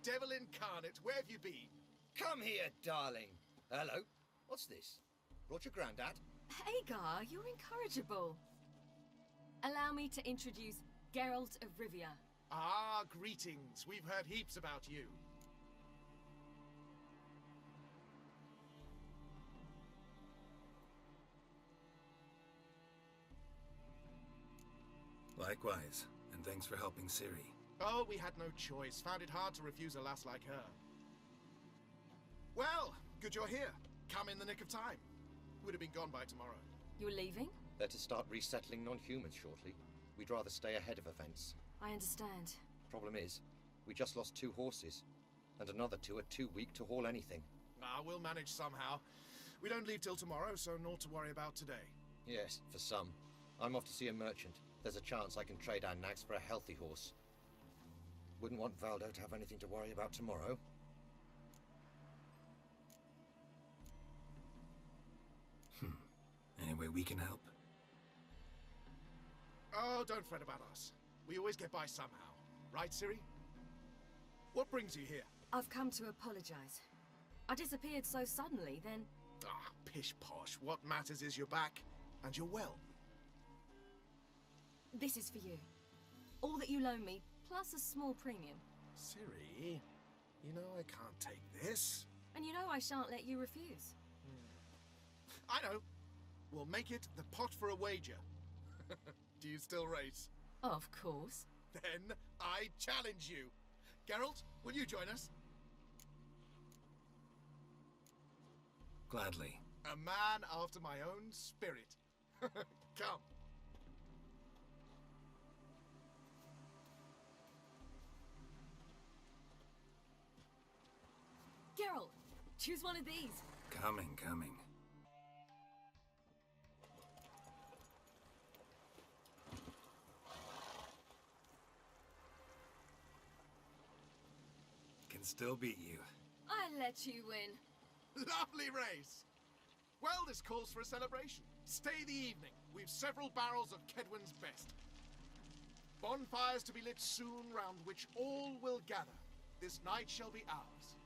devil incarnate, where have you been? Come here, darling. Hello. What's this? Brought your granddad? Hagar, you're incorrigible. Allow me to introduce Geralt of Rivia. Ah, greetings. We've heard heaps about you. Likewise, and thanks for helping Ciri. Oh, we had no choice. Found it hard to refuse a lass like her. Well, good you're here. Come in the nick of time. Would have been gone by tomorrow. You're leaving? They're to start resettling non-humans shortly. We'd rather stay ahead of events. I understand. Problem is, we just lost 2 horses. And another 2 are too weak to haul anything. Ah, we'll manage somehow. We don't leave till tomorrow, so naught to worry about today. Yes, for some. I'm off to see a merchant. There's a chance I can trade our nags for a healthy horse. Wouldn't want Valdo to have anything to worry about tomorrow. Any way we can help? Oh, don't fret about us. We always get by somehow. Right, Ciri? What brings you here? I've come to apologize. I disappeared so suddenly, then... Ah, pish-posh. What matters is you're back, and you're well. This is for you. All that you loan me, plus a small premium. Ciri, you know I can't take this. And you know I shan't let you refuse. I know. We'll make it the pot for a wager. Do you still race? Of course. Then I challenge you. Geralt, will you join us? Gladly. A man after my own spirit. Come. Geralt, choose one of these. Coming. Can still beat you. I let you win. Lovely race. Well, this calls for a celebration. Stay the evening. We've several barrels of Kedwen's best. Bonfires to be lit soon, round which all will gather. This night shall be ours.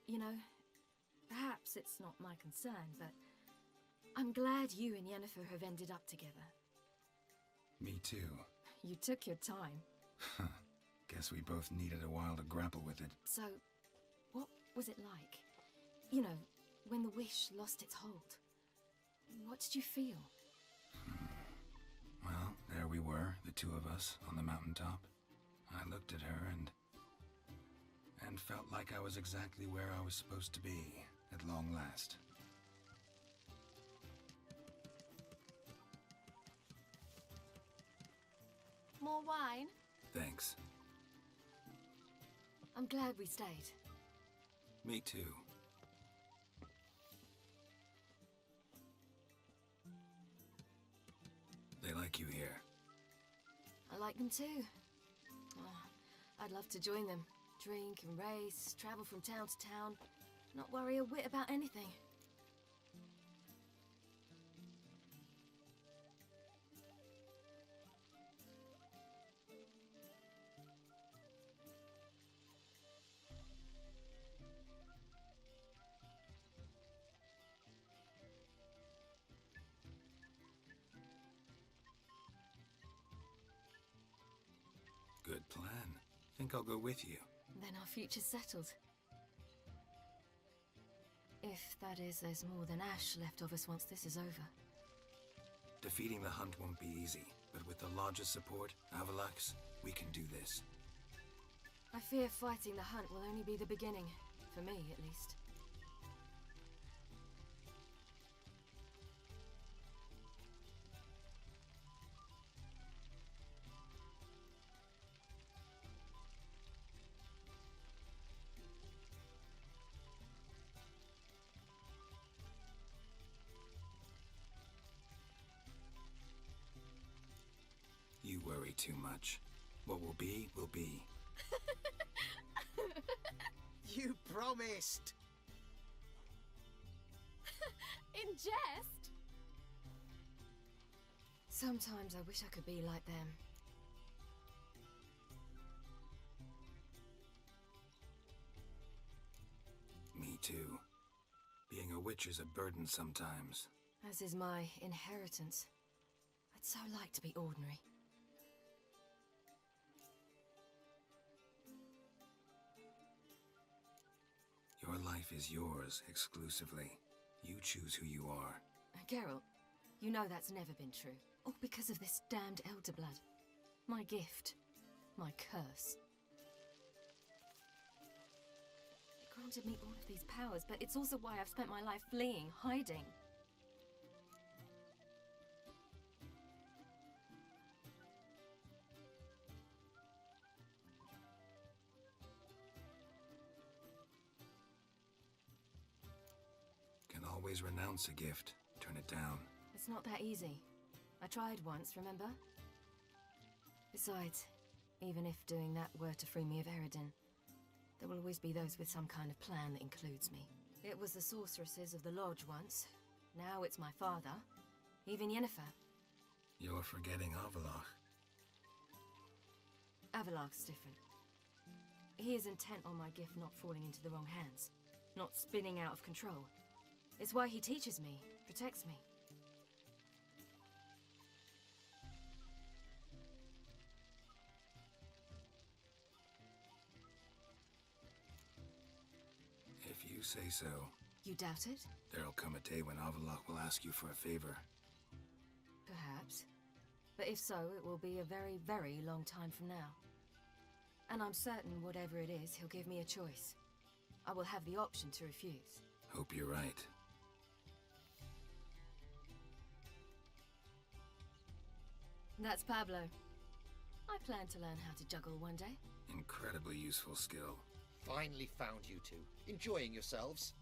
You know, perhaps it's not my concern, but I'm glad you and Yennefer have ended up together. Me too. You took your time. Guess we both needed a while to grapple with it. So, what was it like? You know, when the wish lost its hold. What did you feel? Well, there we were, the 2 of us, on the mountaintop. I looked at her and felt like I was exactly where I was supposed to be, at long last. More wine? Thanks. I'm glad we stayed. Me too. They like you here. I like them too. Oh, I'd love to join them. Drink and race, travel from town to town, not worry a whit about anything. Good plan. Think I'll go with you. Then our future's settled. If that is, there's more than ash left of us once this is over. Defeating the hunt won't be easy, but with the Lodge's support, Avalax, we can do this. I fear fighting the hunt will only be the beginning. For me, at least. You worry too much. What will be, will be. You promised! In jest? Sometimes I wish I could be like them. Me too. Being a witch is a burden sometimes. As is my inheritance. I'd so like to be ordinary. Your life is yours exclusively. You choose who you are. Geralt, you know that's never been true. All because of this damned elder blood. My gift. My curse. It granted me all of these powers, but it's also why I've spent my life fleeing, hiding. Can always renounce a gift, turn it down. It's not that easy. I tried once, remember? Besides, even if doing that were to free me of Eredin, there will always be those with some kind of plan that includes me. It was the sorceresses of the Lodge once. Now it's my father. Even Yennefer. You're forgetting Avallac'h. Avallac'h's different. He is intent on my gift not falling into the wrong hands. Not spinning out of control. It's why he teaches me, protects me. If you say so. You doubt it? There'll come a day when Avallac'h will ask you for a favor. Perhaps. But if so, it will be a very, very long time from now. And I'm certain whatever it is, he'll give me a choice. I will have the option to refuse. Hope you're right. That's Pablo. I plan to learn how to juggle one day. Incredibly useful skill. Finally found you two. Enjoying yourselves?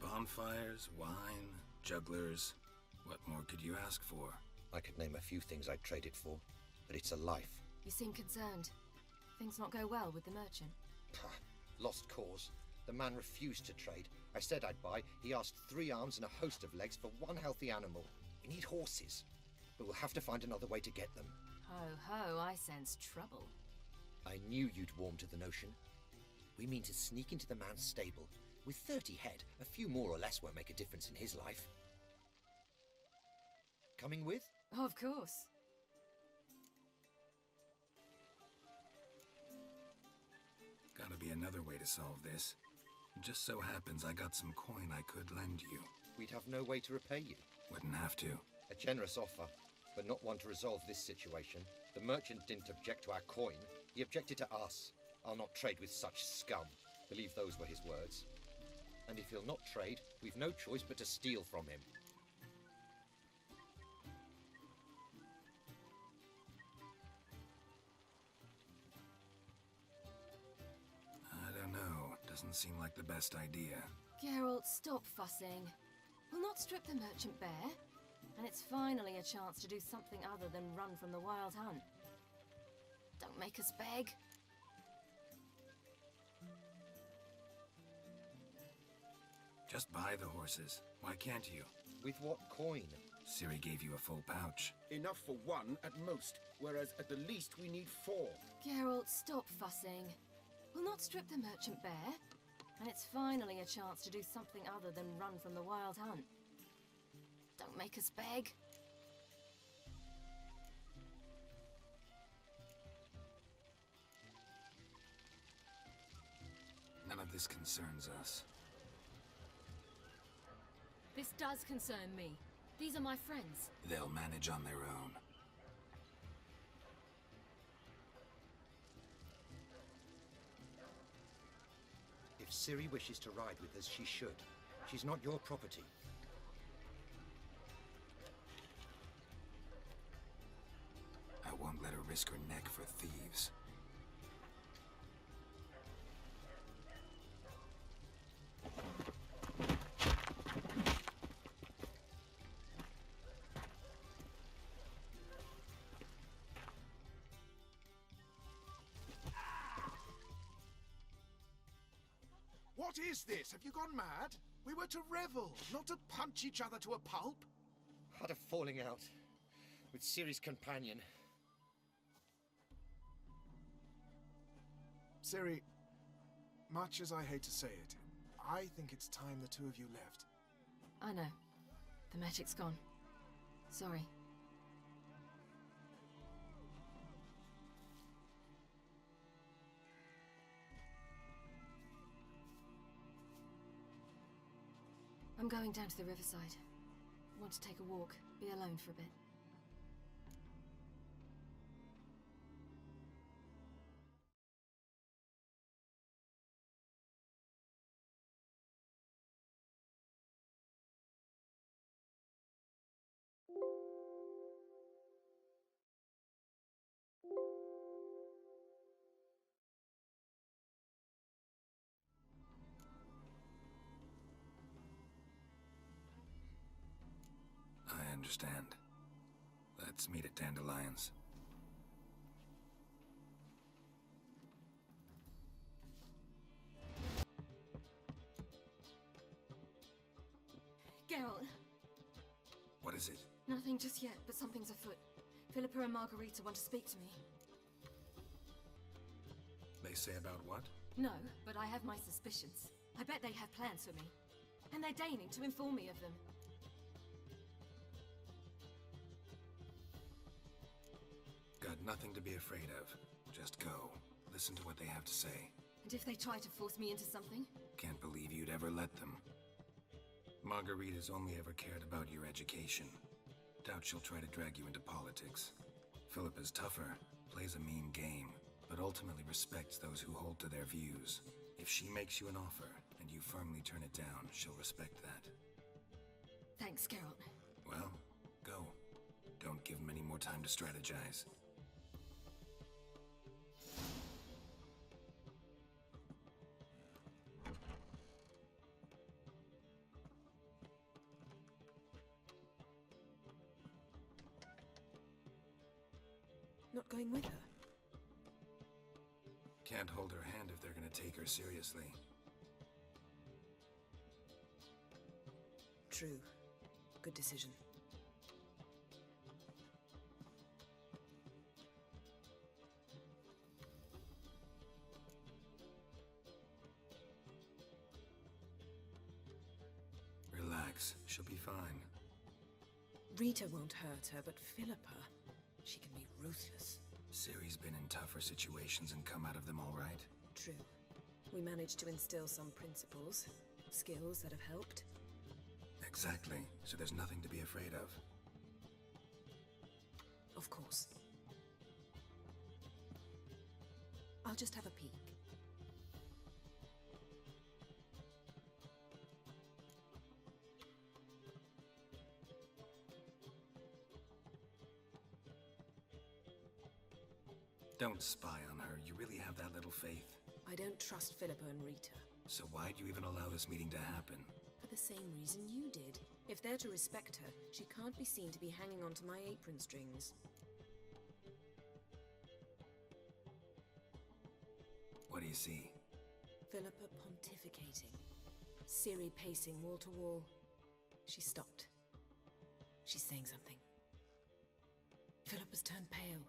Bonfires, wine, jugglers. What more could you ask for? I could name a few things I'd trade it for, but it's a life. You seem concerned. Things not go well with the merchant. Pah, lost cause. The man refused to trade. I said I'd buy. He asked 3 arms and a host of legs for 1 healthy animal. We need horses, but we'll have to find another way to get them. Ho ho, I sense trouble. I knew you'd warm to the notion. We mean to sneak into the man's stable. With 30 head, a few more or less won't make a difference in his life. Coming with? Of course. Gotta be another way to solve this. It just so happens I got some coin I could lend you. We'd have no way to repay you. Wouldn't have to. A generous offer, but not one to resolve this situation. The merchant didn't object to our coin. He objected to us. I'll not trade with such scum. Believe those were his words. And if he'll not trade, we've no choice but to steal from him. I don't know. Doesn't seem like the best idea. Geralt, stop fussing. We'll not strip the merchant bare. And it's finally a chance to do something other than run from the wild hunt. Don't make us beg. Just buy the horses. Why can't you? With what coin? Ciri gave you a full pouch. Enough for 1 at most, whereas at the least we need 4. Geralt, stop fussing. We'll not strip the merchant bare. And it's finally a chance to do something other than run from the wild hunt. Don't make us beg. None of this concerns us. This does concern me. These are my friends. They'll manage on their own. If Ciri wishes to ride with us, she should. She's not your property. I won't let her risk her neck for thieves. What is this? Have you gone mad? We were to revel, not to punch each other to a pulp. Had a falling out with Ciri's companion. Ciri, much as I hate to say it, I think it's time the two of you left. I know. The magic's gone. Sorry. I'm going down to the riverside. Want to take a walk, be alone for a bit. I understand. Let's meet at Dandelion's. Geralt! What is it? Nothing just yet, but something's afoot. Philippa and Margarita want to speak to me. They say about what? No, but I have my suspicions. I bet they have plans for me. And they're deigning to inform me of them. Got nothing to be afraid of. Just go. Listen to what they have to say. And if they try to force me into something? Can't believe you'd ever let them. Margarita's only ever cared about your education. Doubt she'll try to drag you into politics. Philippa's tougher, plays a mean game, but ultimately respects those who hold to their views. If she makes you an offer, and you firmly turn it down, she'll respect that. Thanks, Geralt. Well, go. Don't give them any more time to strategize. Not going with her? Can't hold her hand if they're gonna take her seriously. True. Good decision. Relax, she'll be fine. Rita won't hurt her, but Philippa, she can be ruthless. Ciri's been in tougher situations and come out of them all right. True. We managed to instill some principles, skills that have helped. Exactly, so there's nothing to be afraid of. Of course. I'll just have a peek. Don't spy on her. You really have that little faith. I don't trust Philippa and Rita. So why'd you even allow this meeting to happen? For the same reason you did. If they're to respect her, she can't be seen to be hanging onto my apron strings. What do you see? Philippa pontificating. Ciri pacing wall to wall. She stopped. She's saying something. Philippa's turned pale.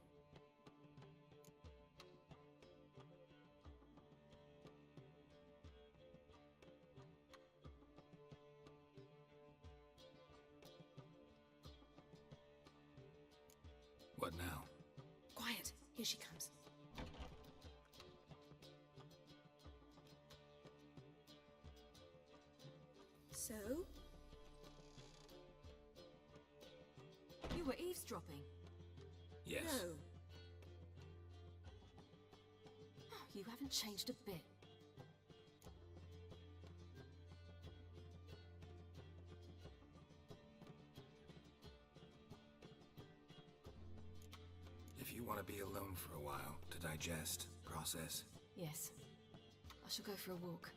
What now? Quiet. Here she comes. So? You were eavesdropping. Yes. No. You haven't changed a bit. If you want to be alone for a while, to digest, process, Yes. I shall go for a walk.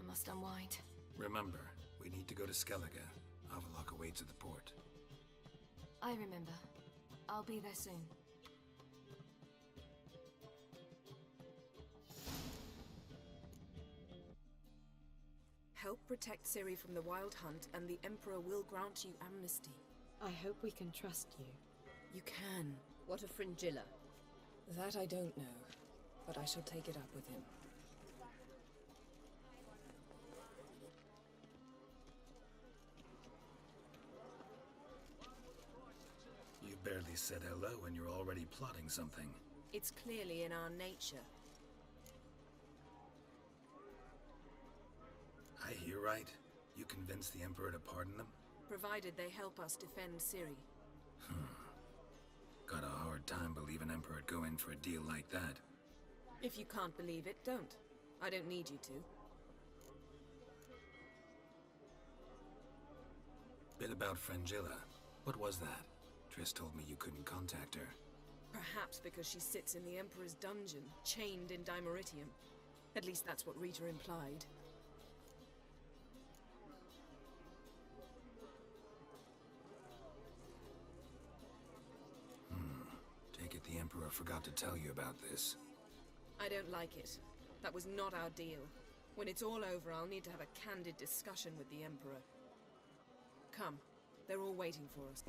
I must unwind. remember, we need to go to Skellige. Avallac'h awaits at the port. I remember. I'll be there soon. Help protect Ciri from the Wild Hunt, and the Emperor will grant you amnesty. I hope we can trust you. You can. What of Fringilla? That I don't know, but I shall take it up with him. You barely said hello and you're already plotting something. It's clearly in our nature. I hear right. You convinced the Emperor to pardon them? Provided they help us defend Ciri. Got a hard time believing Emperor'd go in for a deal like that. If you can't believe it, don't. I don't need you to. Bit about Fringilla. What was that? Triss told me you couldn't contact her. Perhaps because she sits in the Emperor's dungeon, chained in Dimeritium. At least that's what Rita implied. Take it the Emperor forgot to tell you about this. I don't like it. That was not our deal. When it's all over, I'll need to have a candid discussion with the Emperor. Come. They're all waiting for us.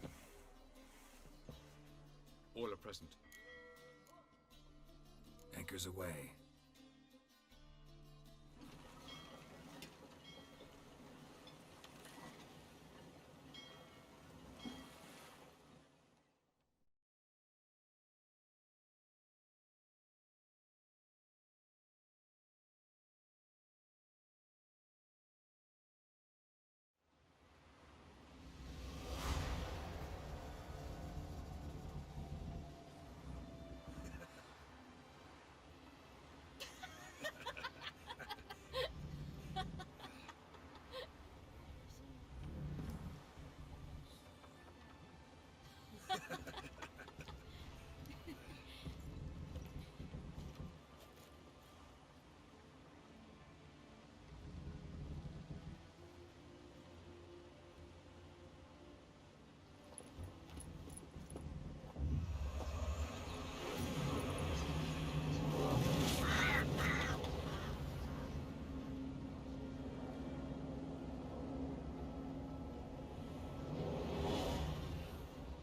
All are present. Anchors away.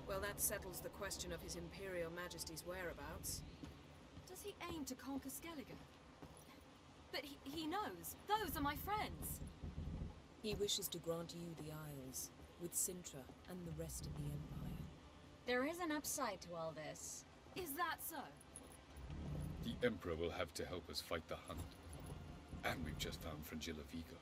Well, that settles the question of His Imperial Majesty's whereabouts. Does he aim to conquer Skellige? But he knows. Those are my friends. He wishes to grant you the Isles, with Sintra and the rest of the Empire. There is an upside to all this. Is that so? The Emperor will have to help us fight the Hunt. And we've just found Fringilla Vigo.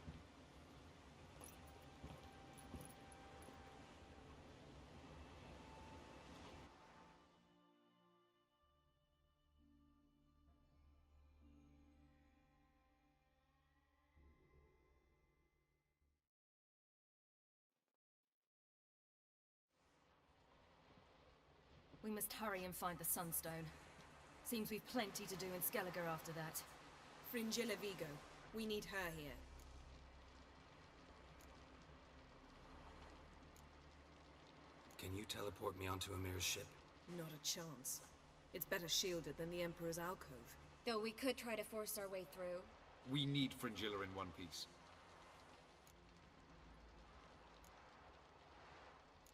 We must hurry and find the Sunstone. Seems we've plenty to do in Skellige after that. Fringilla Vigo. We need her here. Can you teleport me onto Amir's ship? Not a chance. It's better shielded than the Emperor's alcove. Though we could try to force our way through. We need Fringilla in one piece.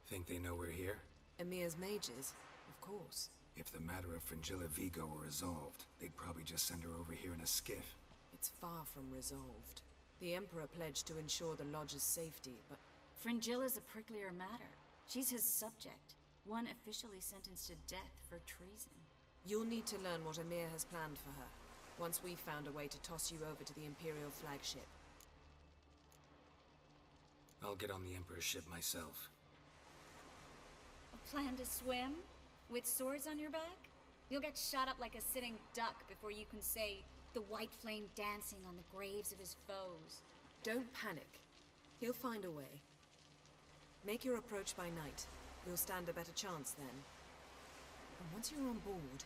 Think they know we're here? Emir's mages, of course. If the matter of Fringilla Vigo were resolved, they'd probably just send her over here in a skiff. It's far from resolved. The Emperor pledged to ensure the Lodge's safety, but Fringilla's a pricklier matter. She's his subject, one officially sentenced to death for treason. you'll need to learn what Emir has planned for her, once we've found a way to toss you over to the Imperial flagship. I'll get on the Emperor's ship myself. A plan to swim? With swords on your back? You'll get shot up like a sitting duck before you can say, "The white flame dancing on the graves of his foes." Don't panic. He'll find a way. Make your approach by night. You'll stand a better chance then. And once you're on board,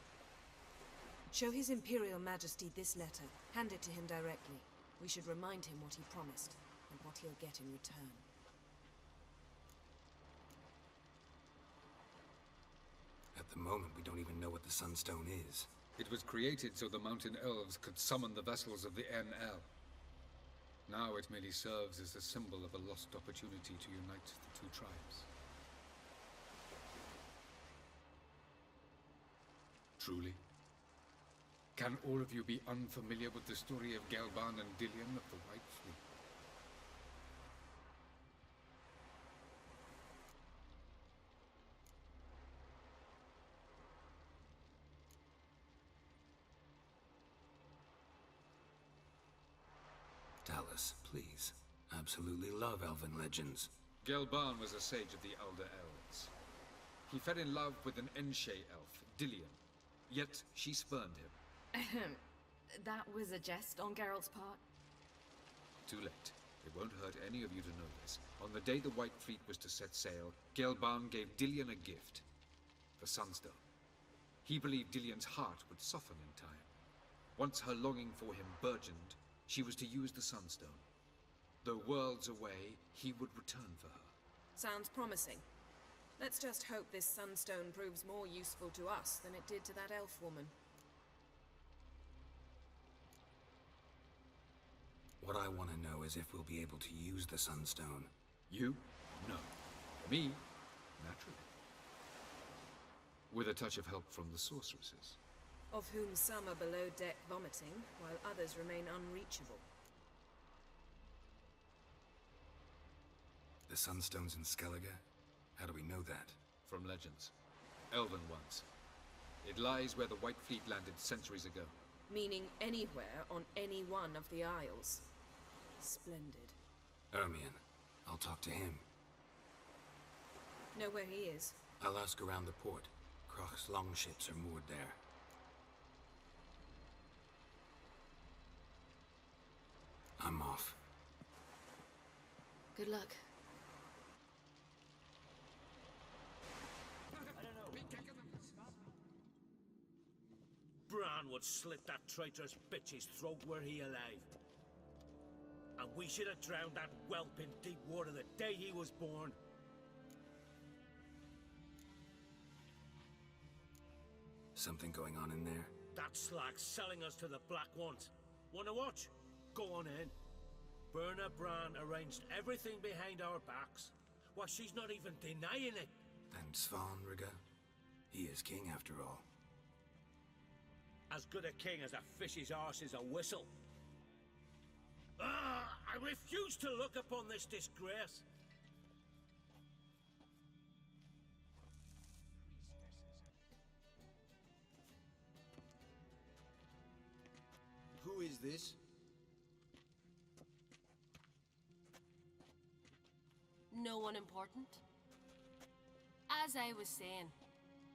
show His Imperial Majesty this letter. Hand it to him directly. We should remind him what he promised, and what he'll get in return. At the moment, we don't even know what the Sunstone is. It was created so the Mountain Elves could summon the vessels of the NL. Now it merely serves as a symbol of a lost opportunity to unite the two tribes. Truly? Can all of you be unfamiliar with the story of Gelban and Dillion of the White Fleet? Tell us, please. Absolutely love elven legends. Gelban was a sage of the Elder Elves. He fell in love with an Enshe elf, Dillion, yet she spurned him. That was a jest on Geralt's part. Too late. It won't hurt any of you to know this. On the day the White Fleet was to set sail, Gelban gave Dillion a gift. The Sunstone. He believed Dillion's heart would soften in time. Once her longing for him burgeoned, she was to use the Sunstone. Though worlds away, he would return for her. Sounds promising. Let's just hope this sunstone proves more useful to us than it did to that elf woman. What I want to know is if we'll be able to use the Sunstone. You? No. Me? Naturally. With a touch of help from the sorceresses. Of whom some are below deck vomiting, while others remain unreachable. The Sunstone's in Skellige? How do we know that? From legends. Elven ones. It lies where the White Fleet landed centuries ago. Meaning anywhere on any one of the Isles. Splendid. Ermion. I'll talk to him. Know where he is? I'll ask around the port. Kroch's longships are moored there. I'm off. Good luck. Bran would slit that traitorous bitch's throat were he alive. And we should have drowned that whelp in deep water the day he was born. Something going on in there? That slag's selling us to the Black Ones. Wanna watch? Go on in. Berna Bran arranged everything behind our backs. Well, she's not even denying it. Then Svanrige? He is king after all. As good a king as a fish's arse is a whistle. I refuse to look upon this disgrace. Who is this? No one important. As I was saying,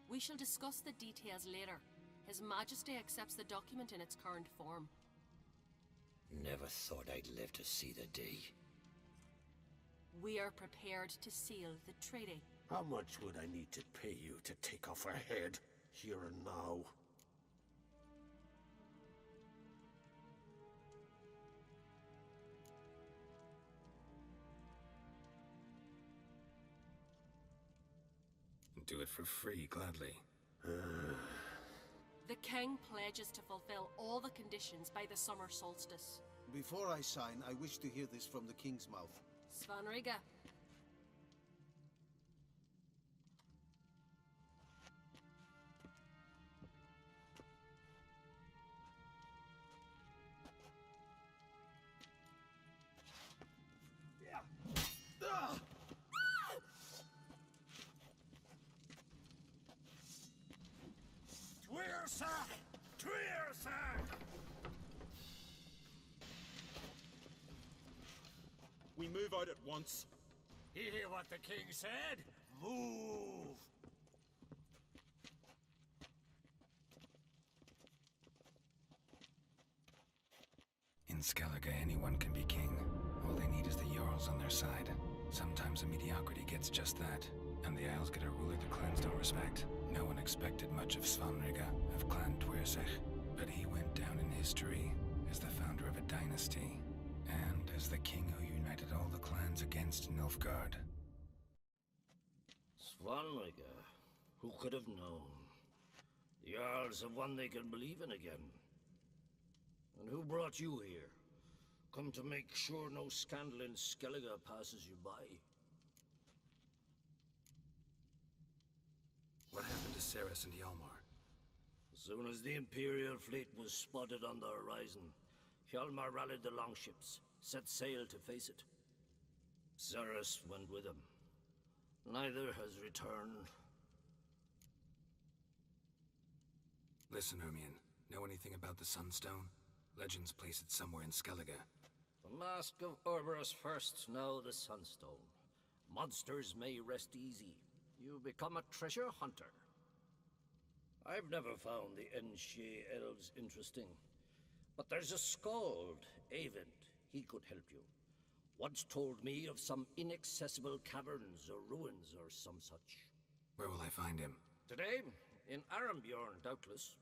we shall discuss the details later. His Majesty accepts the document in its current form. Never thought I'd live to see the day. We are prepared to seal the treaty. How much would I need to pay you to take off her head, here and now? Do it for free, gladly. The king pledges to fulfill all the conditions by the summer solstice. Before I sign, I wish to hear this from the king's mouth. Svanrige. We move out at once. You hear what the king said? Move! In Skellige, anyone can be king. All they need is the Jarls on their side. Sometimes a mediocrity gets just that, and the Isles get a ruler the clans don't respect. No one expected much of Svanrige, of Clan Twirsech, but he went down in history as the founder of a dynasty, and as the king who united all the clans against Nilfgaard. Svanrige, who could have known? The Jarls have one they can believe in again. And who brought you here? Come to make sure no scandal in Skellige passes you by. What happened to Ceres and Hjalmar? As soon as the Imperial fleet was spotted on the horizon, Hjalmar rallied the longships, set sail to face it. Ceres went with him. Neither has returned. Listen, Hermione. Know anything about the Sunstone? Legends place it somewhere in Skellige. The Mask of Orberus first, now the Sunstone. Monsters may rest easy. You become a treasure hunter. I've never found the Enshe elves interesting. But there's a skald, Avid. He could help you. Once told me of some inaccessible caverns or ruins or some such. Where will I find him? Today, in Arambjorn, doubtless.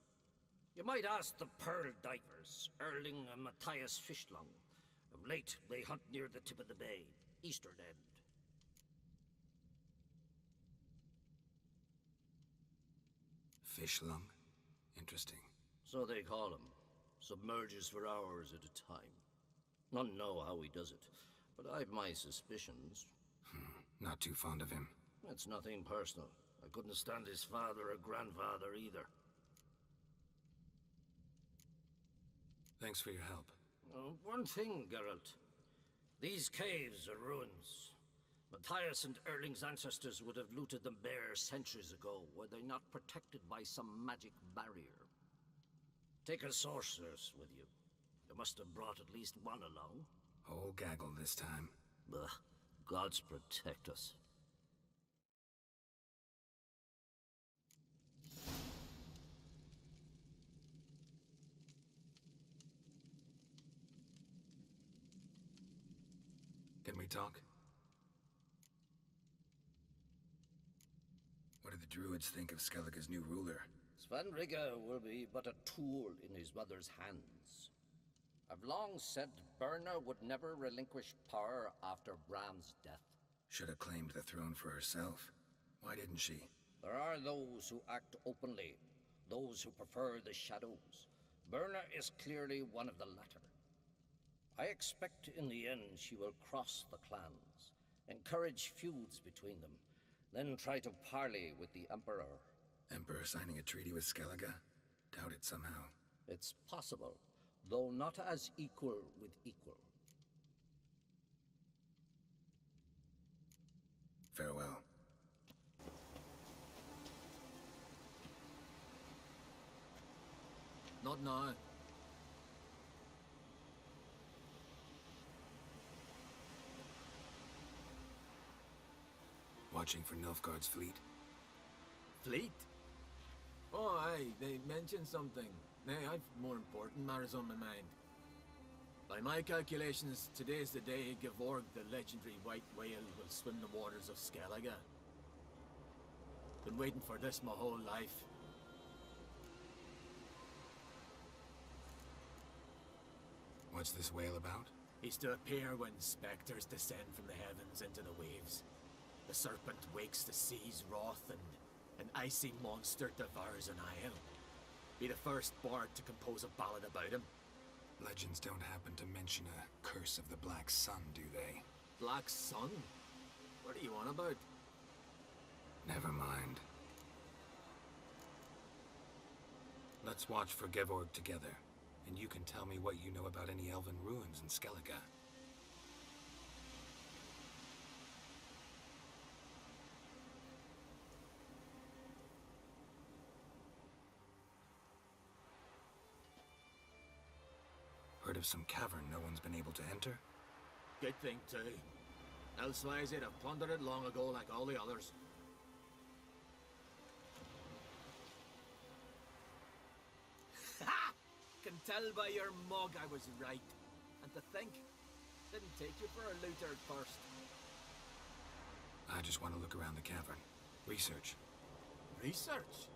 You might ask the Pearl Divers, Erling and Matthias Fishlung. Of late, they hunt near the tip of the bay, eastern end. Fishlung? Interesting. So they call him. Submerges for hours at a time. None know how he does it, but I've my suspicions. Not too fond of him. It's nothing personal. I couldn't stand his father or grandfather either. Thanks for your help. One thing, Geralt. These caves are ruins. Matthias and Erling's ancestors would have looted them bare centuries ago, were they not protected by some magic barrier. Take a sorceress with you. You must have brought at least one along. Whole gaggle this time. Ugh. Gods protect us. Can we talk? What do the druids think of Skellige's new ruler? Svanrige will be but a tool in his mother's hands. I've long said Birna would never relinquish power after Bram's death. Should have claimed the throne for herself. Why didn't she? There are those who act openly, those who prefer the shadows. Birna is clearly one of the latter. I expect in the end she will cross the clans, encourage feuds between them, then try to parley with the Emperor. Emperor signing a treaty with Skellige? Doubt it somehow. It's possible, though not as equal with equal. Farewell. Not now. Watching for Nilfgaard's fleet. Fleet? Oh, aye, they mentioned something. Nay, I've more important matters on my mind. By my calculations, today's the day Gevorg, the legendary white whale, will swim the waters of Skellige. Been waiting for this my whole life. What's this whale about? He's to appear when specters descend from the heavens into the waves. The serpent wakes the sea's wrath, and an icy monster devours an isle. Be the first bard to compose a ballad about him. Legends don't happen to mention a curse of the Black Sun, do they? Black Sun? What are you on about? Never mind. Let's watch for Gevorg together, and you can tell me what you know about any elven ruins in Skellige. Heard of some cavern no one's been able to enter? Good thing, too. Elsewise, they'd have plundered it long ago like all the others. Ha! Can tell by your mug I was right. And to think, didn't take you for a looter at first. I just want to look around the cavern. Research. Research?